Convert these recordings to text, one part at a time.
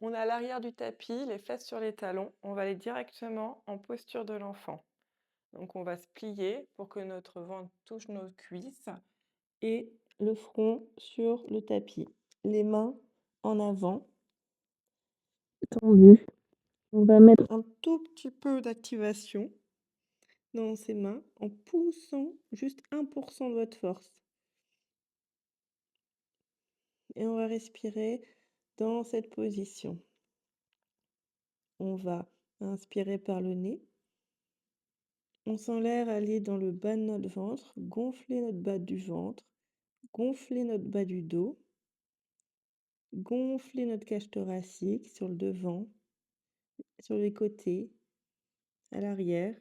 On est à l'arrière du tapis, les fesses sur les talons. On va aller directement en posture de l'enfant. Donc on va se plier pour que notre ventre touche nos cuisses et le front sur le tapis. Les mains en avant, tendues. On va mettre un tout petit peu d'activation dans ces mains en poussant juste 1% de votre force. Et on va respirer dans cette position. On va inspirer par le nez. On sent l'air aller dans le bas de notre ventre, gonfler notre bas du ventre, gonfler notre bas du dos, gonfler notre cage thoracique sur le devant, sur les côtés, à l'arrière,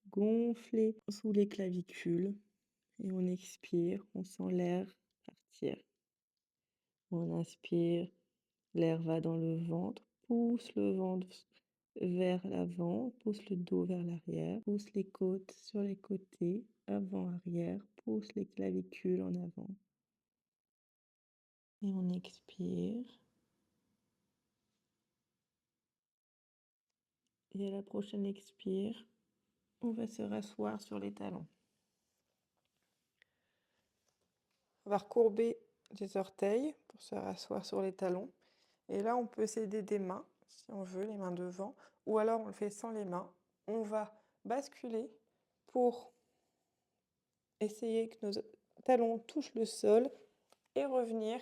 gonfler sous les clavicules et on expire, on sent l'air partir. On inspire, l'air va dans le ventre, pousse le ventre vers l'avant, pousse le dos vers l'arrière, pousse les côtes sur les côtés, avant, arrière, pousse les clavicules en avant. Et on expire. Et à la prochaine expire, on va se rasseoir sur les talons. On va recourber les orteils pour se rasseoir sur les talons. Et là, on peut s'aider des mains, si on veut, les mains devant, ou alors on le fait sans les mains. On va basculer pour essayer que nos talons touchent le sol et revenir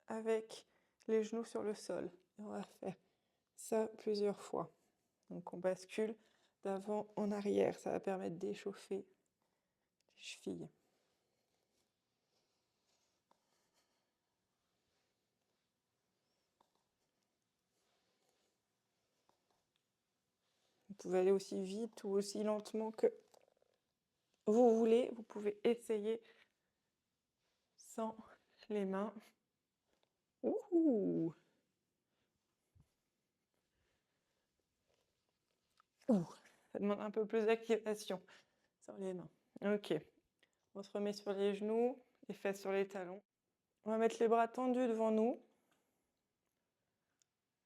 avec les genoux sur le sol. Et on va faire ça plusieurs fois. Donc on bascule d'avant en arrière. Ça va permettre d'échauffer les chevilles. Vous pouvez aller aussi vite ou aussi lentement que vous voulez. Vous pouvez essayer sans les mains. Ouh. Ouh. Ça demande un peu plus d'activation sur les mains. Ok. On se remet sur les genoux, les fesses sur les talons. On va mettre les bras tendus devant nous.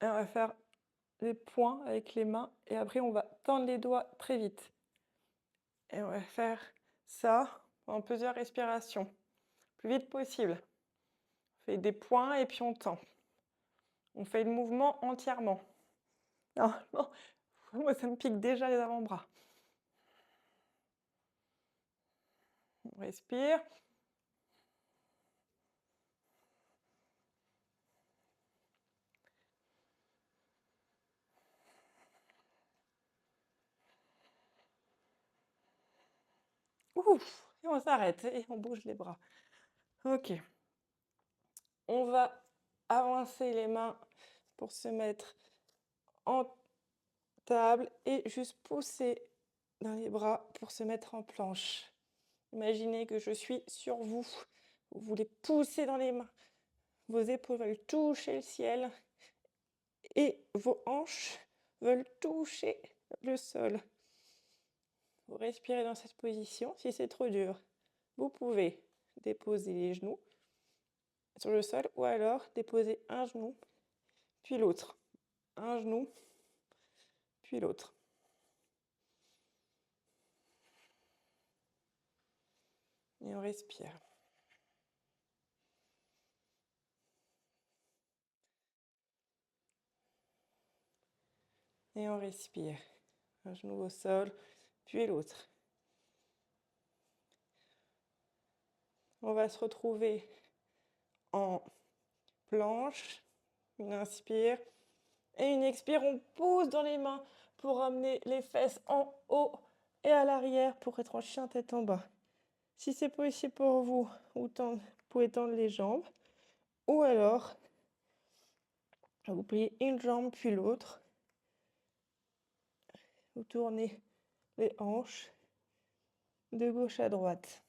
Et on va faire des points avec les mains. Et après, on va tendre les doigts très vite. Et on va faire ça pendant plusieurs respirations. Le plus vite possible. On fait des points et puis on tend. On fait le mouvement entièrement. Normalement, moi, ça me pique déjà les avant-bras. On respire. Ouf, et on s'arrête et on bouge les bras. Ok. On va avancer les mains pour se mettre en table et juste pousser dans les bras pour se mettre en planche. Imaginez que je suis sur vous. Vous voulez pousser dans les mains. Vos épaules veulent toucher le ciel et vos hanches veulent toucher le sol. Vous respirez dans cette position. Si c'est trop dur, vous pouvez déposer les genoux sur le sol ou alors déposer un genou puis l'autre. Un genou puis l'autre. Et on respire. Et on respire. Un genou au sol, puis l'autre. On va se retrouver en planche. Une inspire. Et une expire, on pousse dans les mains pour ramener les fesses en haut et à l'arrière pour être en chien tête en bas. Si c'est possible pour vous, vous pouvez tendre les jambes. Ou alors, vous pliez une jambe puis l'autre. Vous tournez les hanches de gauche à droite.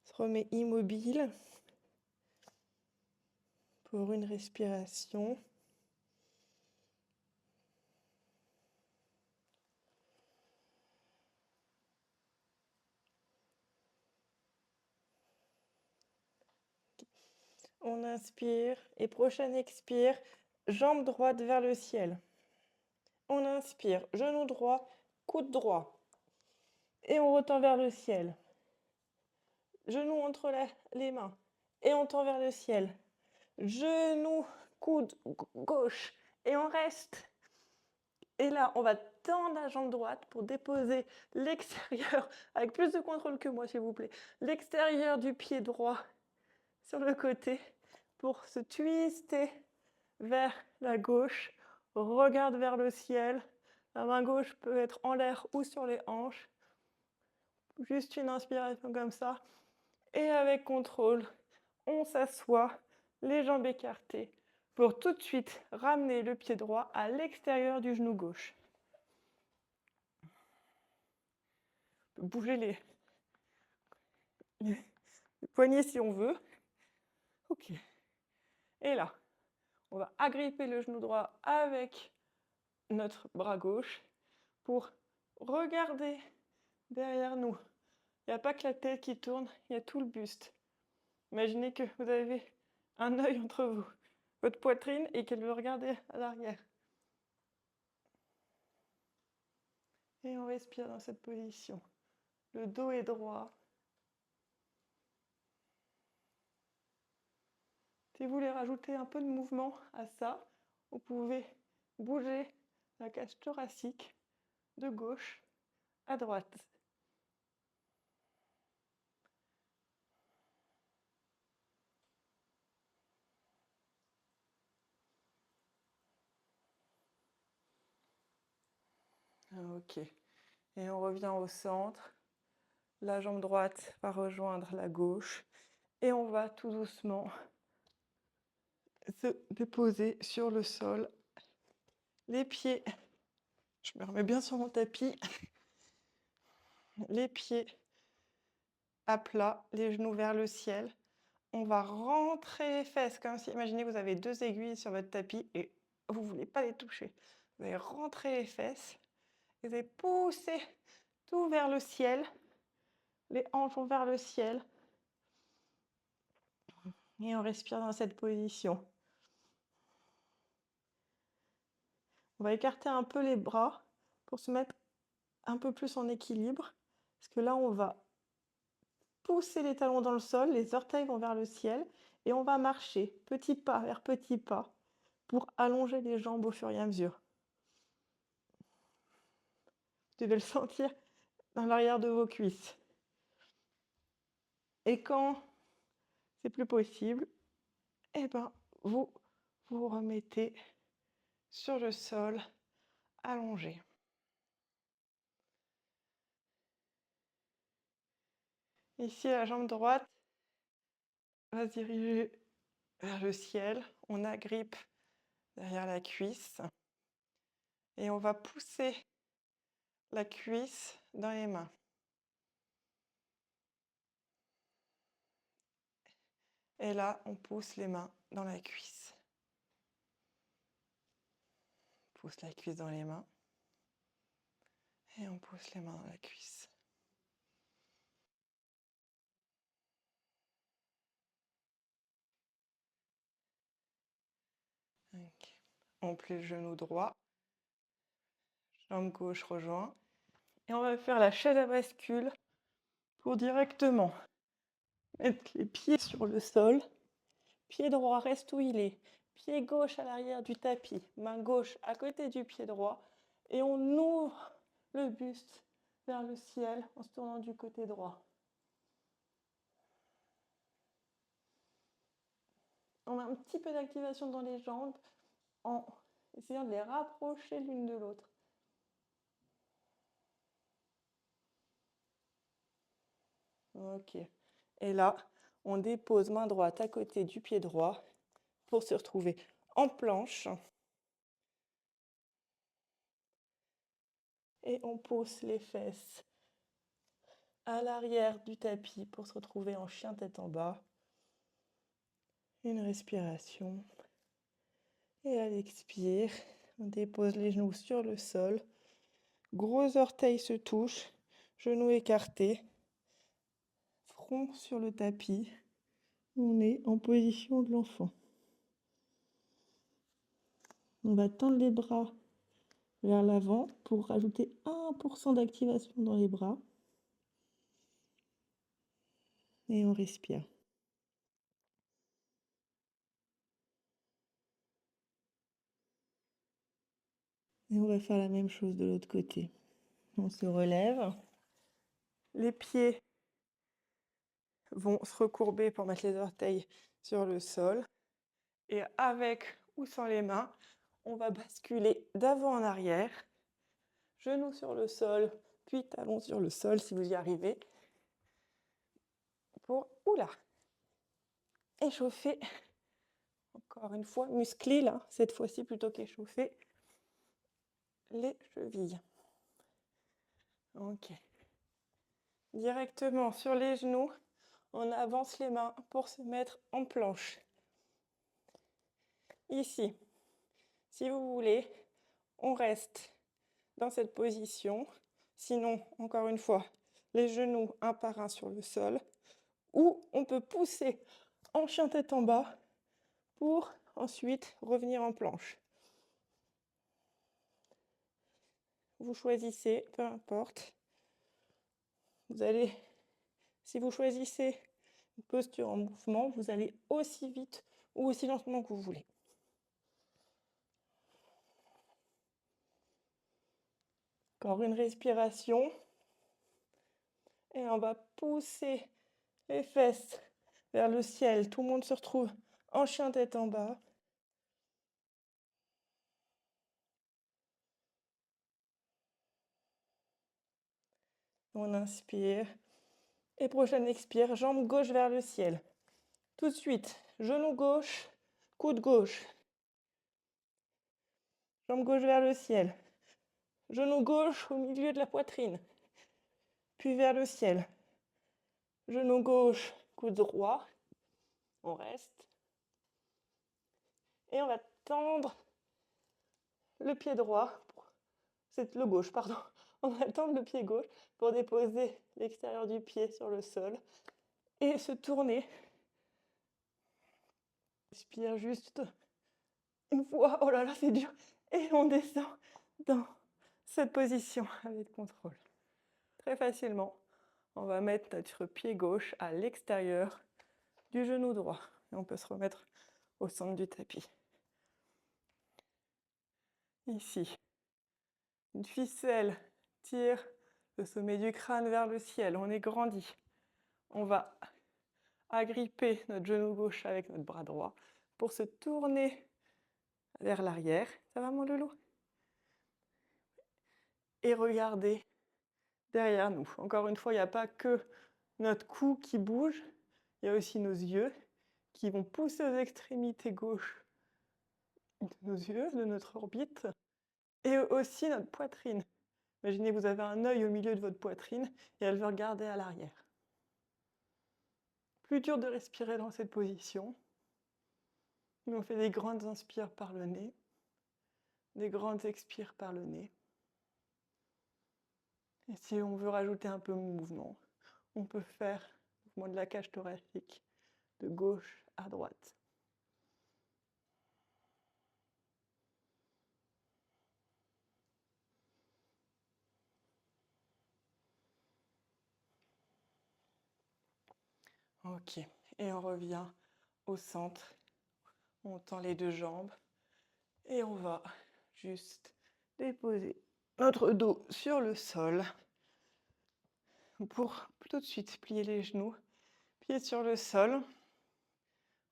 On se remet immobile pour une respiration. On inspire et prochaine expire, jambe droite vers le ciel. On inspire, genou droit, coude droit. Et on retend vers le ciel. Genou entre les mains. Et on tend vers le ciel. Genou, coude gauche. Et on reste. Et là, on va tendre la jambe droite pour déposer l'extérieur, avec plus de contrôle que moi, s'il vous plaît, l'extérieur du pied droit sur le côté pour se twister vers la gauche. Regarde vers le ciel. La main gauche peut être en l'air ou sur les hanches. Juste une inspiration comme ça. Et avec contrôle, on s'assoit, les jambes écartées, pour tout de suite ramener le pied droit à l'extérieur du genou gauche. Bouger les poignets si on veut. Ok. Et là, on va agripper le genou droit avec notre bras gauche pour regarder derrière nous. Il n'y a pas que la tête qui tourne, il y a tout le buste. Imaginez que vous avez un œil entre vous, votre poitrine, et qu'elle veut regarder à l'arrière. Et on respire dans cette position. Le dos est droit. Si vous voulez rajouter un peu de mouvement à ça, vous pouvez bouger la cage thoracique de gauche à droite. Ok. Et on revient au centre. La jambe droite va rejoindre la gauche. Et on va tout doucement se déposer sur le sol. Les pieds, je me remets bien sur mon tapis. Les pieds à plat, les genoux vers le ciel. On va rentrer les fesses, comme si, imaginez que vous avez 2 aiguilles sur votre tapis et vous ne voulez pas les toucher. Vous allez rentrer les fesses, vous allez pousser tout vers le ciel, les hanches vont vers le ciel. Et on respire dans cette position. On va écarter un peu les bras pour se mettre un peu plus en équilibre, parce que là, on va pousser les talons dans le sol, les orteils vont vers le ciel, et on va marcher petit pas vers petit pas pour allonger les jambes au fur et à mesure. Vous devez le sentir dans l'arrière de vos cuisses. Et quand c'est plus possible, eh ben, vous vous remettez sur le sol, allongé. Ici, la jambe droite va se diriger vers le ciel. On agrippe derrière la cuisse et on va pousser la cuisse dans les mains. Et là, on pousse les mains dans la cuisse. On pousse la cuisse dans les mains. Et on pousse les mains dans la cuisse. Okay. On plie le genou droit. Jambe gauche rejoint. Et on va faire la chaise à bascule pour directement mettre les pieds sur le sol. Pied droit reste où il est. Pied gauche à l'arrière du tapis. Main gauche à côté du pied droit. Et on ouvre le buste vers le ciel en se tournant du côté droit. On a un petit peu d'activation dans les jambes en essayant de les rapprocher l'une de l'autre. Ok. Et là, on dépose main droite à côté du pied droit pour se retrouver en planche. Et on pose les fesses à l'arrière du tapis pour se retrouver en chien tête en bas. Une respiration. Et à l'expire, on dépose les genoux sur le sol. Gros orteils se touchent, genoux écartés. Front sur le tapis. On est en position de l'enfant. On va tendre les bras vers l'avant pour rajouter 1% d'activation dans les bras. Et on respire. Et on va faire la même chose de l'autre côté. On se relève. Les pieds vont se recourber pour mettre les orteils sur le sol. Et avec ou sans les mains, on va basculer d'avant en arrière. Genoux sur le sol, puis talons sur le sol si vous y arrivez. Pour, échauffer, encore une fois, muscler là, cette fois-ci plutôt qu'échauffer les chevilles. Ok. Directement sur les genoux, on avance les mains pour se mettre en planche. Ici, si vous voulez, on reste dans cette position. Sinon, encore une fois, les genoux un par un sur le sol. Ou on peut pousser en chien tête en bas pour ensuite revenir en planche. Vous choisissez, peu importe. Vous allez, si vous choisissez une posture en mouvement, vous allez aussi vite ou aussi lentement que vous voulez. Encore une respiration. Et on va pousser les fesses vers le ciel. Tout le monde se retrouve en chien tête en bas. On inspire. Et prochaine expire, jambe gauche vers le ciel. Tout de suite, genou gauche, coude gauche. Jambe gauche vers le ciel. Genou gauche au milieu de la poitrine. Puis vers le ciel. Genou gauche, coude droit. On reste. Et on va tendre le pied droit. C'est le gauche, pardon. On va tendre le pied gauche pour déposer l'extérieur du pied sur le sol. Et se tourner. Respire juste une fois. Oh là là, c'est dur. Et on descend dans cette position avec contrôle. Très facilement, on va mettre notre pied gauche à l'extérieur du genou droit. Et on peut se remettre au centre du tapis. Ici, une ficelle tire le sommet du crâne vers le ciel. On est grandi. On va agripper notre genou gauche avec notre bras droit pour se tourner vers l'arrière. Ça va, mon loulou? Et regardez derrière nous. Encore une fois, il n'y a pas que notre cou qui bouge, il y a aussi nos yeux qui vont pousser aux extrémités gauches de nos yeux, de notre orbite, et aussi notre poitrine. Imaginez que vous avez un œil au milieu de votre poitrine et elle veut regarder à l'arrière. Plus dur de respirer dans cette position, mais on fait des grandes inspires par le nez, des grandes expires par le nez. Et si on veut rajouter un peu de mouvement, on peut faire le mouvement de la cage thoracique de gauche à droite. Ok, et on revient au centre. On tend les deux jambes et on va juste déposer notre dos sur le sol pour tout de suite plier les genoux, pieds sur le sol.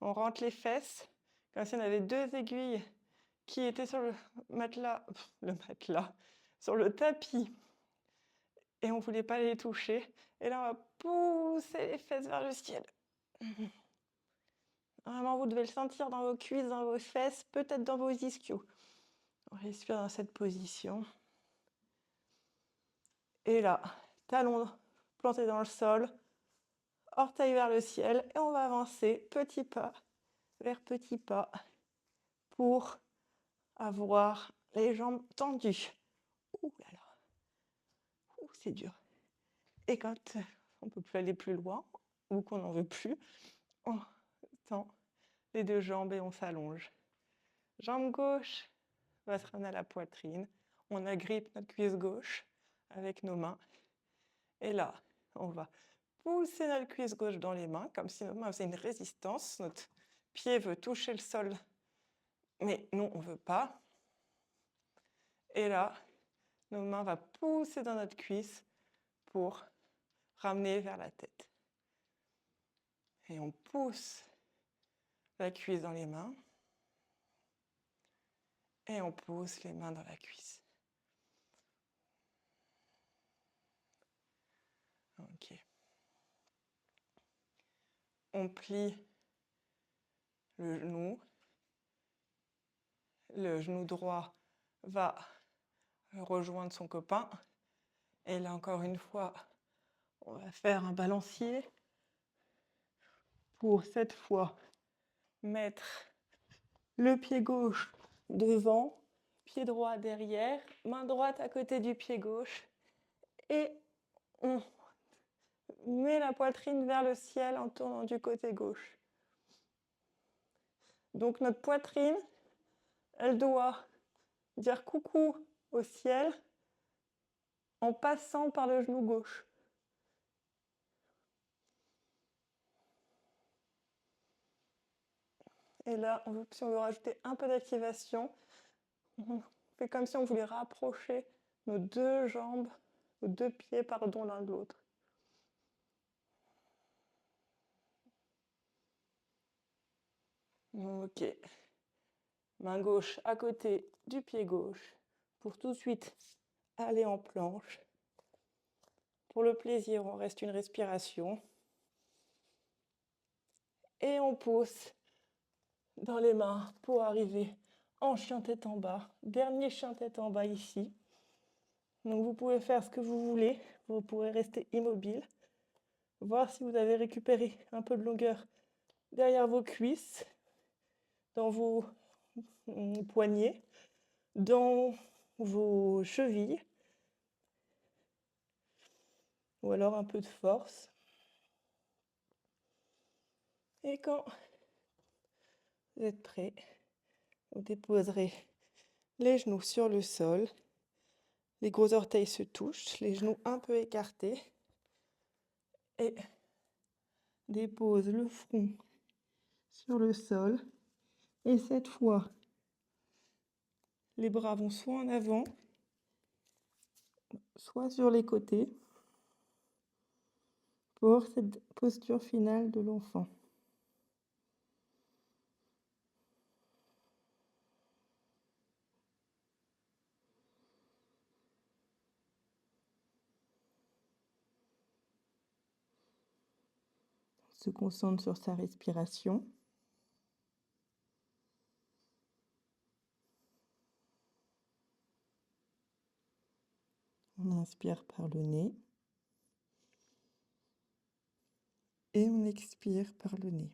On rentre les fesses comme si on avait deux aiguilles qui étaient sur le matelas, sur le tapis et on ne voulait pas les toucher. Et là, on va pousser les fesses vers le ciel. Vraiment, vous devez le sentir dans vos cuisses, dans vos fesses, peut-être dans vos ischios. On respire dans cette position. Et là, talons plantés dans le sol, orteils vers le ciel. Et on va avancer petit pas vers petit pas pour avoir les jambes tendues. Ouh là là. Ouh, c'est dur. Et quand on ne peut plus aller plus loin ou qu'on n'en veut plus, on tend les deux jambes et on s'allonge. Jambe gauche va se ramener à la poitrine. On agrippe notre cuisse gauche avec nos mains. Et là, on va pousser notre cuisse gauche dans les mains, comme si nos mains faisaient une résistance. Notre pied veut toucher le sol, mais nous, on ne veut pas. Et là, nos mains vont pousser dans notre cuisse pour ramener vers la tête. Et on pousse la cuisse dans les mains. Et on pousse les mains dans la cuisse. Ok. On plie le genou. Le genou droit va rejoindre son copain. Et là, encore une fois, on va faire un balancier pour cette fois mettre le pied gauche devant, pied droit derrière, main droite à côté du pied gauche et on met la poitrine vers le ciel en tournant du côté gauche. Donc notre poitrine, elle doit dire coucou au ciel en passant par le genou gauche. Et là, si on veut rajouter un peu d'activation, on fait comme si on voulait rapprocher nos deux jambes, nos deux pieds, pardon, l'un de l'autre. Ok. Main gauche à côté du pied gauche pour tout de suite aller en planche. Pour le plaisir, on reste une respiration. Et on pousse dans les mains pour arriver en chien tête en bas. Dernier chien tête en bas ici. Donc vous pouvez faire ce que vous voulez. Vous pourrez rester immobile. Voir si vous avez récupéré un peu de longueur derrière vos cuisses, dans vos poignets, dans vos chevilles. Ou alors un peu de force. Et quand vous êtes prêt, vous déposerez les genoux sur le sol. Les gros orteils se touchent, les genoux un peu écartés. Et dépose le front sur le sol. Et cette fois, les bras vont soit en avant, soit sur les côtés pour cette posture finale de l'enfant. On se concentre sur sa respiration. On inspire par le nez. Et on expire par le nez.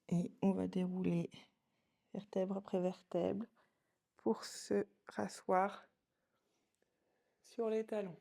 Et on va dérouler vertèbre après vertèbre pour se rasseoir sur les talons.